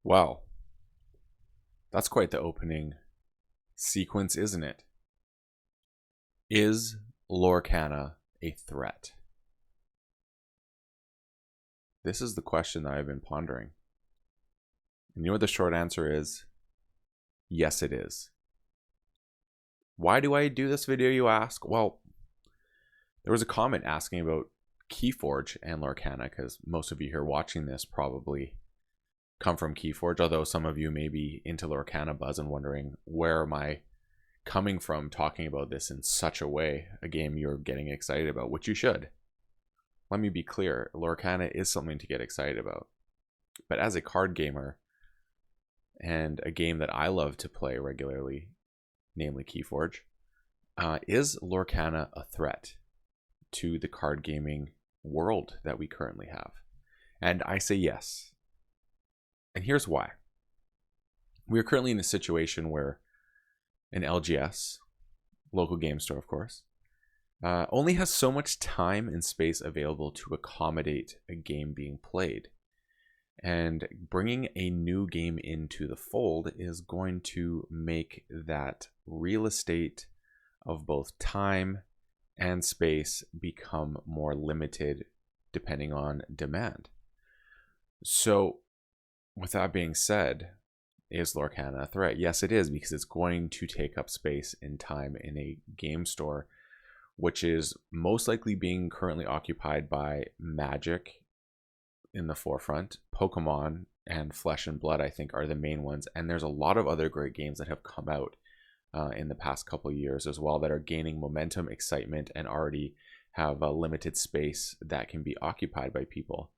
Well, that's quite the opening sequence, isn't it? Is Lorcana a threat? This is the question that I've been pondering. And you know what the short answer is? Yes, it is. Why do I do this video, you ask? Well, there was a comment asking about Keyforge and Lorcana, because most of you here watching this probably come from Keyforge, although some of you may be into Lorcana buzz and wondering, where am I coming from talking about this in such a way, a game you're getting excited about, which you should. Let me be clear, Lorcana is something to get excited about. But as a card gamer, and a game that I love to play regularly, namely Keyforge, is Lorcana a threat to the card gaming world that we currently have? And I say yes. And here's why. We are currently in a situation where an LGS, local game store of course, only has so much time and space available to accommodate a game being played. And bringing a new game into the fold is going to make that real estate of both time and space become more limited depending on demand. So with that being said, is Lorcana a threat? Yes, it is, because it's going to take up space and time in a game store, which is most likely being currently occupied by Magic in the forefront. Pokemon and Flesh and Blood, I think, are the main ones. And there's a lot of other great games that have come out in the past couple of years as well that are gaining momentum, excitement, and already have a limited space that can be occupied by people.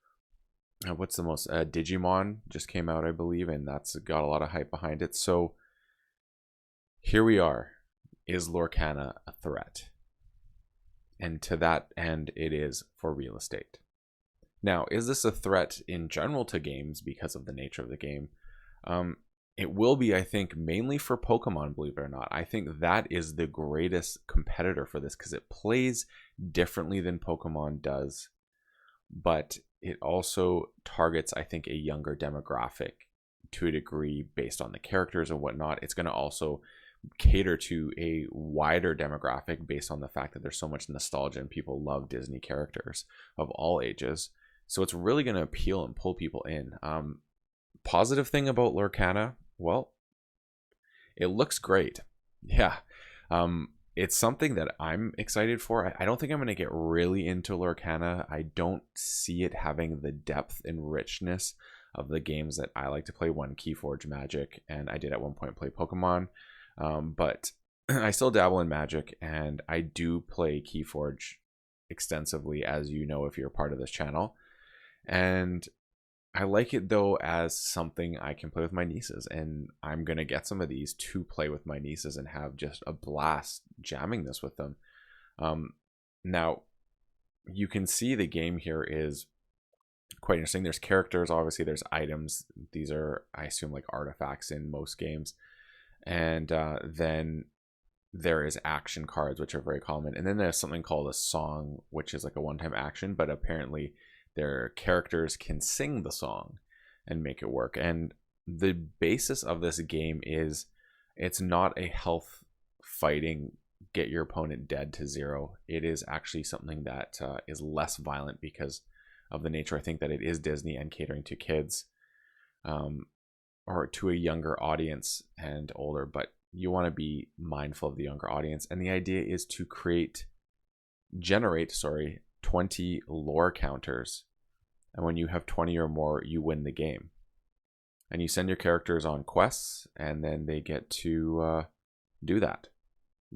What's the most? Digimon just came out, I believe, and that's got a lot of hype behind it. So here we are. Is Lorcana a threat? And to that end, it is for real estate. Now, is this a threat in general to games because of the nature of the game? It will be, I think, mainly for Pokemon, believe it or not. I think that is the greatest competitor for this because it plays differently than Pokemon does, but it also targets, I think, a younger demographic to a degree based on the characters and whatnot. It's going to also cater to a wider demographic based on the fact that there's so much nostalgia and people love Disney characters of all ages. So it's really going to appeal and pull people in. Positive thing about Lorcana, well, it looks great. Yeah. It's something that I'm excited for. I don't think I'm going to get really into Lorcana. I don't see it having the depth and richness of the games that I like to play. One, Keyforge, Magic, and I did at one point play Pokemon. But I still dabble in Magic, and I do play Keyforge extensively, as you know if you're part of this channel. And I like it though as something I can play with my nieces, and I'm gonna get some of these to play with my nieces and have just a blast jamming this with them. Now you can see the game here is quite interesting. There's characters, obviously there's items. These are, I assume, like artifacts in most games, and then there is action cards, which are very common, and then there's something called a song, which is like a one-time action, but apparently their characters can sing the song and make it work. And the basis of this game is it's not a health fighting, get your opponent dead to zero. It is actually something that is less violent because of the nature, I think, that it is Disney and catering to kids, or to a younger audience and older, but you want to be mindful of the younger audience. And the idea is to generate 20 lore counters, and when you have 20 or more, you win the game. And you send your characters on quests, and then they get to do that,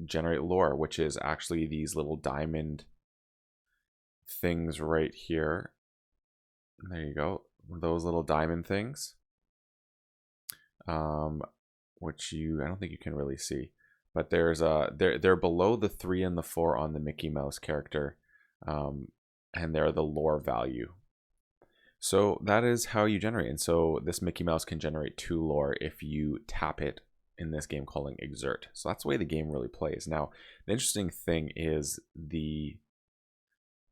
generate lore, which is actually these little diamond things right here. There you go, those little diamond things, which I don't think you can really see, but there's they're below the 3 and the 4 on the Mickey Mouse character. And they're the lore value. So that is how you generate. And so this Mickey Mouse can generate 2 lore if you tap it in this game calling Exert. So that's the way the game really plays. Now, the interesting thing is the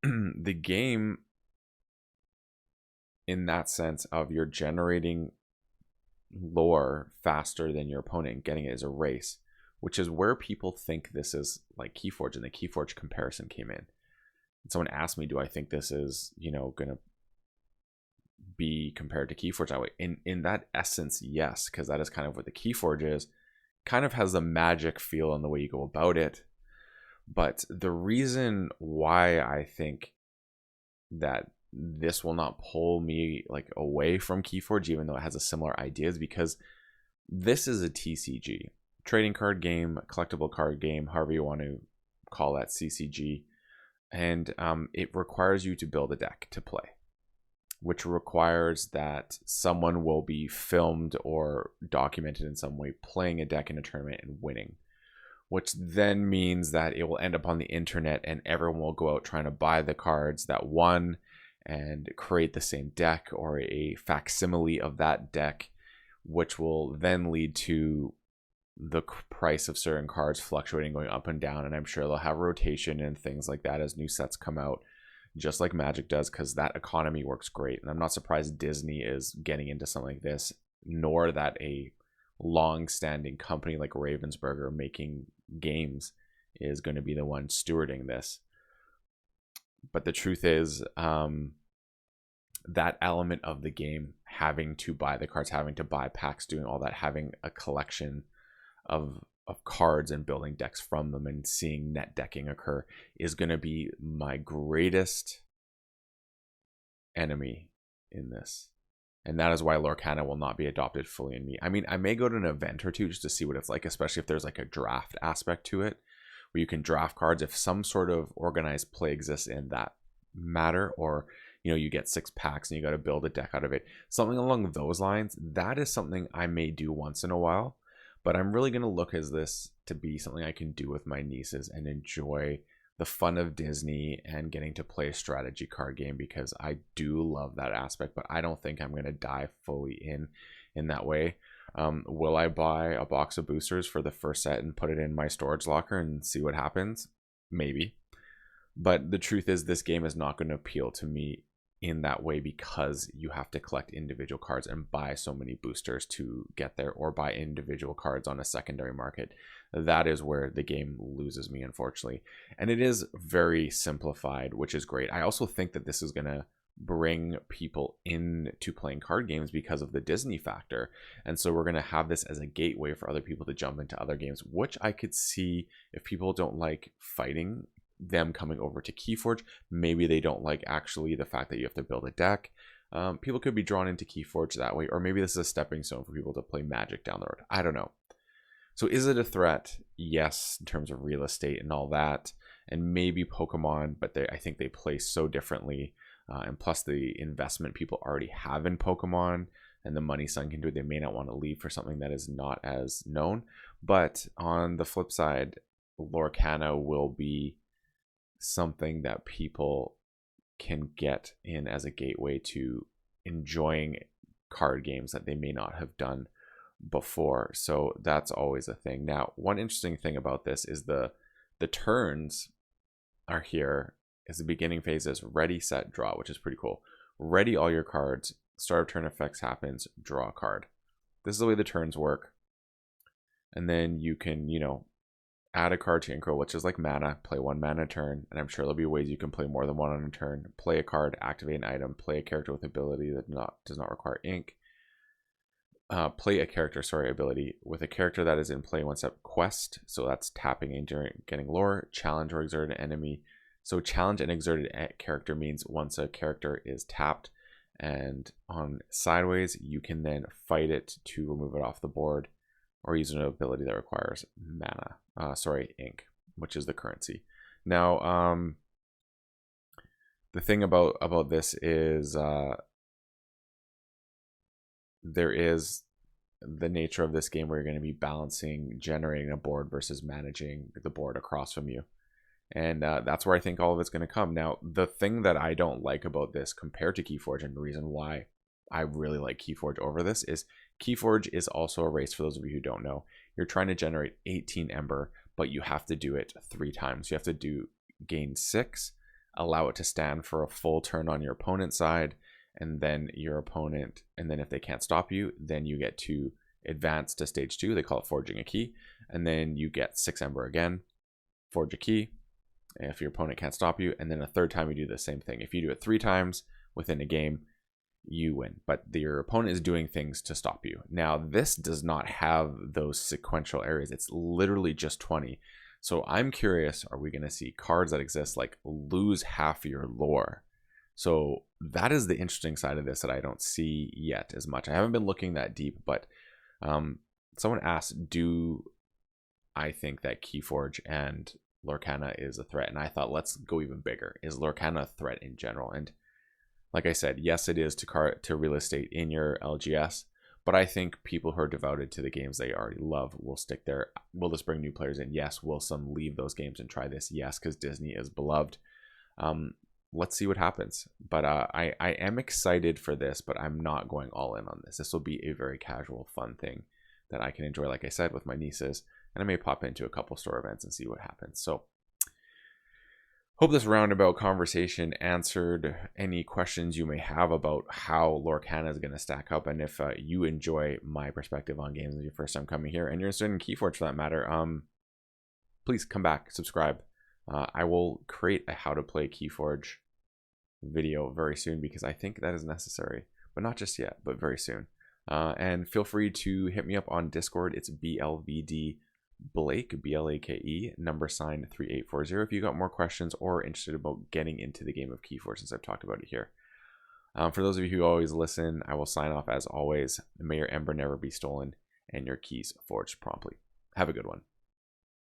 game, in that sense of you're generating lore faster than your opponent. Getting it is a race, which is where people think this is like Keyforge, and the Keyforge comparison came in. And someone asked me, do I think this is, going to be compared to Keyforge that way? In that essence, yes, because that is kind of what the Keyforge is. Kind of has the magic feel in the way you go about it. But the reason why I think that this will not pull me like away from Keyforge, even though it has a similar idea, is because this is a TCG, trading card game, collectible card game, however you want to call that, CCG. And it requires you to build a deck to play, which requires that someone will be filmed or documented in some way playing a deck in a tournament and winning, which then means that it will end up on the internet and everyone will go out trying to buy the cards that won and create the same deck or a facsimile of that deck, which will then lead to the price of certain cards fluctuating, going up and down. And I'm sure they'll have rotation and things like that as new sets come out, just like Magic does, because that economy works great. And I'm not surprised Disney is getting into something like this, nor that a long-standing company like Ravensburger making games is going to be the one stewarding this. But the truth is, that element of the game, having to buy the cards, having to buy packs, doing all that, having a collection of cards and building decks from them and seeing net decking occur, is going to be my greatest enemy in this. And that is why Lorcana will not be adopted fully in me. I mean, I may go to an event or two just to see what it's like, especially if there's like a draft aspect to it, where you can draft cards. If some sort of organized play exists in that matter, or you get 6 packs and you got to build a deck out of it, something along those lines, that is something I may do once in a while. But I'm really going to look at this to be something I can do with my nieces and enjoy the fun of Disney and getting to play a strategy card game, because I do love that aspect. But I don't think I'm going to dive fully in that way. Will I buy a box of boosters for the first set and put it in my storage locker and see what happens? Maybe. But the truth is, this game is not going to appeal to me in that way, because you have to collect individual cards and buy so many boosters to get there, or buy individual cards on a secondary market. That is where the game loses me, unfortunately. And it is very simplified, which is great. I also think that this is going to bring people into playing card games because of the Disney factor. And so we're going to have this as a gateway for other people to jump into other games, which I could see, if people don't like fighting, them coming over to Keyforge. Maybe they don't like actually the fact that you have to build a deck. People could be drawn into Keyforge that way, or maybe this is a stepping stone for people to play Magic down the road. I don't know. So is it a threat? Yes, in terms of real estate and all that, and maybe Pokemon, but I think they play so differently, and plus the investment people already have in Pokemon and the money sunk into it, they may not want to leave for something that is not as known. But on the flip side, Lorcana will be something that people can get in as a gateway to enjoying card games that they may not have done before. So that's always a thing. Now, one interesting thing about this is the turns are here as the beginning phase is ready, set, draw, which is pretty cool. Ready all your cards, start of turn effects happens, draw a card. This is the way the turns work. And then you can, add a card to Inkro, which is like mana, play 1 mana a turn, and I'm sure there'll be ways you can play more than 1 on a turn. Play a card, activate an item, play a character with ability that does not require ink. Play a character, ability with a character that is in play 1 step. Quest, so that's tapping and getting lore. Challenge or exert an enemy. So challenge and exerted character means once a character is tapped and on sideways, you can then fight it to remove it off the board, or use an ability that requires ink, which is the currency. Now, the thing about this is there is the nature of this game where you're going to be balancing generating a board versus managing the board across from you. And that's where I think all of it's going to come. Now, the thing that I don't like about this compared to Keyforge, and the reason why I really like Keyforge over this, is Keyforge is also a race. For those of you who don't know, you're trying to generate 18 Ember, but you have to do it 3 times. You have to gain 6, allow it to stand for a full turn on your opponent's side, and then your opponent, and then if they can't stop you, then you get to advance to stage 2. They call it forging a key, and then you get 6 Ember again, forge a key if your opponent can't stop you, and then a third time you do the same thing. If you do it 3 times within a game, you win, but your opponent is doing things to stop you. Now this does not have those sequential areas. It's literally just 20. So I'm curious, are we going to see cards that exist like lose half your lore? So that is the interesting side of this that I don't see yet as much. I haven't been looking that deep, but someone asked, do I think that Keyforge and Lorcana is a threat? And I thought, let's go even bigger. Is Lorcana a threat in general? And like I said, yes, it is to real estate in your LGS, but I think people who are devoted to the games they already love will stick there. Will this bring new players in? Yes. Will some leave those games and try this? Yes, because Disney is beloved. Let's see what happens. But I am excited for this, but I'm not going all in on this. This will be a very casual, fun thing that I can enjoy, like I said, with my nieces, and I may pop into a couple store events and see what happens. So hope this roundabout conversation answered any questions you may have about how Lorcana is going to stack up. And if you enjoy my perspective on games, your first time coming here, and you're interested in Keyforge for that matter, please come back, subscribe. I will create a how to play Keyforge video very soon because I think that is necessary, but not just yet, but very soon. And feel free to hit me up on Discord. It's BLVD Blake, BLAKE, #sign 3840 if you got more questions or interested about getting into the game of Keyforge, since I've talked about it here. For those of you who always listen, I will sign off as always. May your Ember never be stolen and your keys forged promptly. Have a good one.